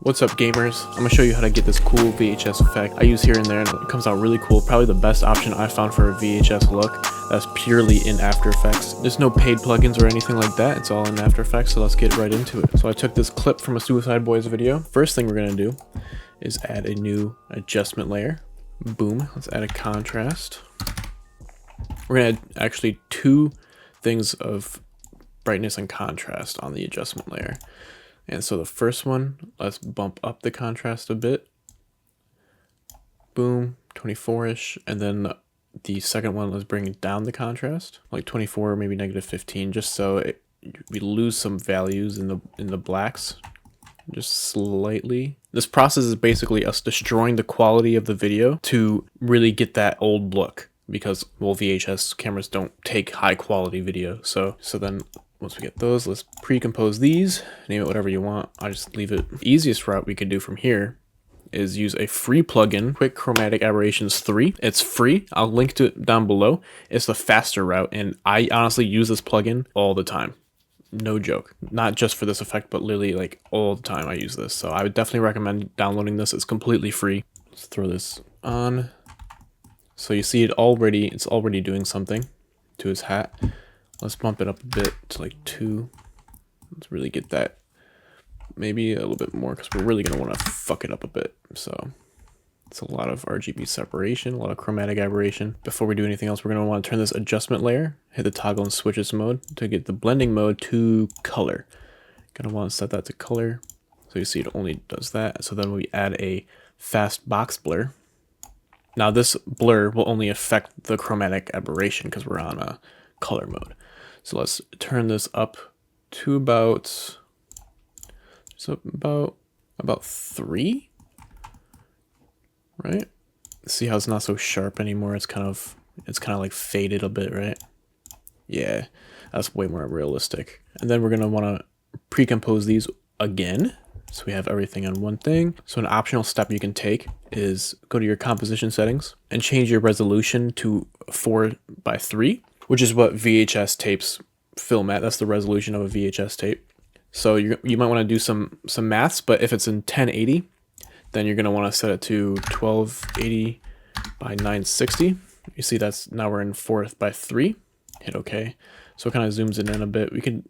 What's up, gamers? I'm gonna show you how to get this cool VHS effect I use here and there, and it comes out really cool. Probably the best option I found for a VHS look that's purely in After Effects. There's no paid plugins or anything like that, it's all in After Effects, so let's get right into it. So I took this clip from a Suicide Boys video. First thing we're gonna do is add a new adjustment layer. Boom, let's add a contrast. We're gonna add actually two things of brightness and contrast on the adjustment layer. And so the first one, let's bump up the contrast a bit. Boom, 24-ish. And then the second one, let's bring down the contrast, like 24 or maybe -15, just so we lose some values in the blacks, just slightly. This process is basically us destroying the quality of the video to really get that old look, because, well, VHS cameras don't take high quality video. So then once we get those, let's pre-compose these, name it whatever you want. I just leave it. The easiest route we could do from here is use a free plugin, Quick Chromatic Aberrations 3. It's free. I'll link to it down below. It's the faster route, and I honestly use this plugin all the time. No joke. Not just for this effect, but literally like all the time I use this. So I would definitely recommend downloading this. It's completely free. Let's throw this on. So you see it's already doing something to his hat. Let's bump it up a bit to like 2. Let's really get that, maybe a little bit more, because we're really going to want to fuck it up a bit. So it's a lot of RGB separation, a lot of chromatic aberration. Before we do anything else, we're going to want to turn this adjustment layer, hit the toggle and switches mode to get the blending mode to color. Going to want to set that to color. So you see it only does that. So then we add a fast box blur. Now this blur will only affect the chromatic aberration because we're on a color mode. So let's turn this up to about 3, right? See how it's not so sharp anymore. It's kind of like faded a bit, right? Yeah, that's way more realistic. And then we're gonna want to pre-compose these again, so we have everything on one thing. So an optional step you can take is go to your composition settings and change your resolution to 4:3, which is what VHS tapes film at. That's the resolution of a VHS tape. So you might want to do some maths, but if it's in 1080, then you're going to want to set it to 1280 by 960. You see that's now we're in 4:3. Hit OK. So it kind of zooms it in a bit. We can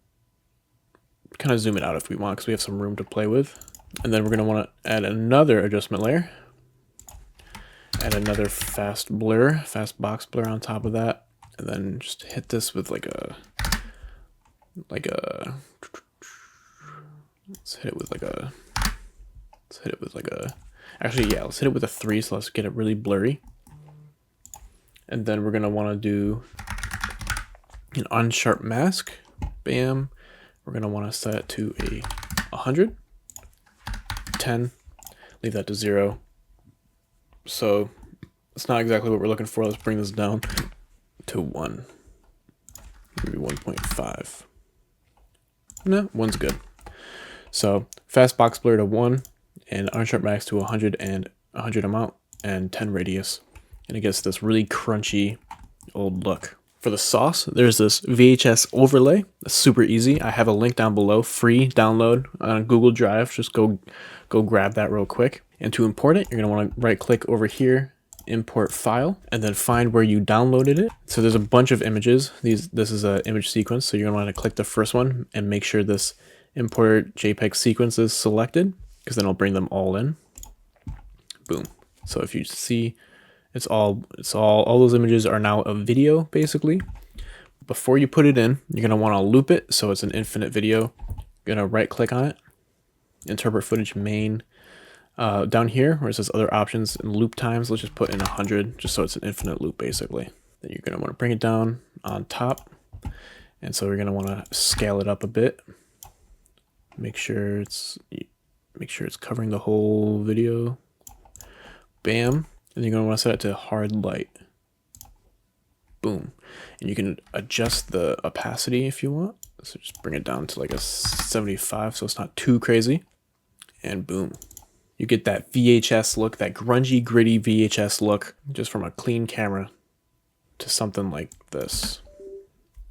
kind of zoom it out if we want, because we have some room to play with. And then we're going to want to add another adjustment layer. Add another fast box blur on top of that. And then just hit this with let's hit it with a 3, so let's get it really blurry. And then we're going to want to do an unsharp mask. Bam. We're going to want to set it to 100, 10, leave that to 0. So it's not exactly what we're looking for. Let's bring this down to 1, maybe 1.5. No, 1's good. So fast box blur to 1, and unsharp max to 100 and 100 amount and 10 radius, and it gets this really crunchy old look. For the sauce, there's this VHS Overlay. It's super easy. I have a link down below, free download on Google Drive. Just go grab that real quick. And to import it, you're gonna want to right click over here, import file, and then find where you downloaded it. So there's a bunch of images. This is an image sequence, so you're gonna want to click the first one and make sure this import JPEG sequence is selected, because then it'll bring them all in. Boom. So if you see, all those images are now a video, basically. Before you put it in, you're gonna want to loop it so it's an infinite video. You're gonna right click on it, interpret footage main. Down here where it says other options and loop times, let's just put in 100, just so it's an infinite loop, basically. Then you're gonna want to bring it down on top, and so you're gonna want to scale it up a bit. Make sure it's covering the whole video. Bam. And you're gonna want to set it to hard light. Boom. And you can adjust the opacity if you want. So just bring it down to like a 75, so it's not too crazy. And boom. You get that VHS look, that grungy, gritty VHS look, just from a clean camera to something like this.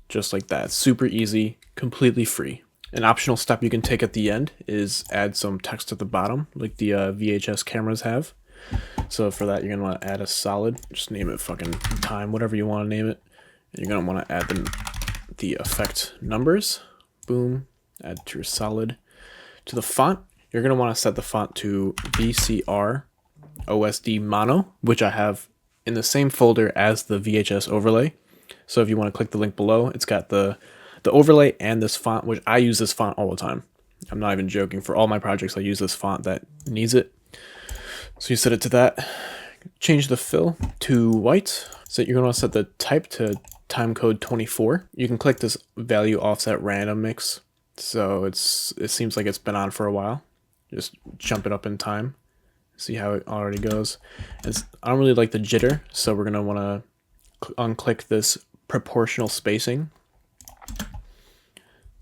Just like that. Super easy, completely free. An optional step you can take at the end is add some text at the bottom, like the VHS cameras have. So for that, you're gonna want to add a solid. Just name it fucking time, whatever you want to name it. And you're gonna want to add the effect numbers. Boom. Add to your solid. To the font, you're gonna want to set the font to VCR OSD Mono, which I have in the same folder as the VHS Overlay. So if you want to click the link below, it's got the overlay and this font, which I use this font all the time. I'm not even joking. For all my projects, I use this font that needs it. So you set it to that. Change the fill to white. So you're going to want to set the type to timecode 24. You can click this value offset random mix. So it seems like it's been on for a while. Just jump it up in time. See how it already goes. I don't really like the jitter, so we're going to want to unclick this proportional spacing.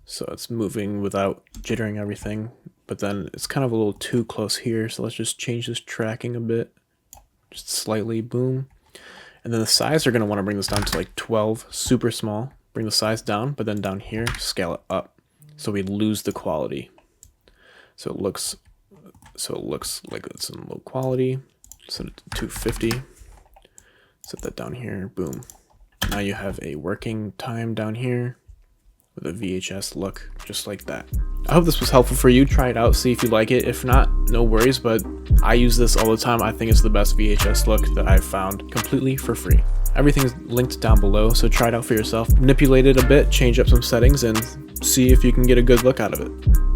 So it's moving without jittering everything, but then it's kind of a little too close here. So let's just change this tracking a bit, just slightly, boom. And then the size, we're gonna wanna bring this down to like 12, super small. Bring the size down, but then down here, scale it up. So we lose the quality. So it looks like it's in low quality. Set it to 250. Set that down here, boom. Now you have a working time down here with a VHS look, just like that. I hope this was helpful for you. Try it out, see if you like it. If not, no worries, but I use this all the time. I think it's the best VHS look that I've found completely for free. Everything's linked down below, so try it out for yourself. Manipulate it a bit, change up some settings, and see if you can get a good look out of it.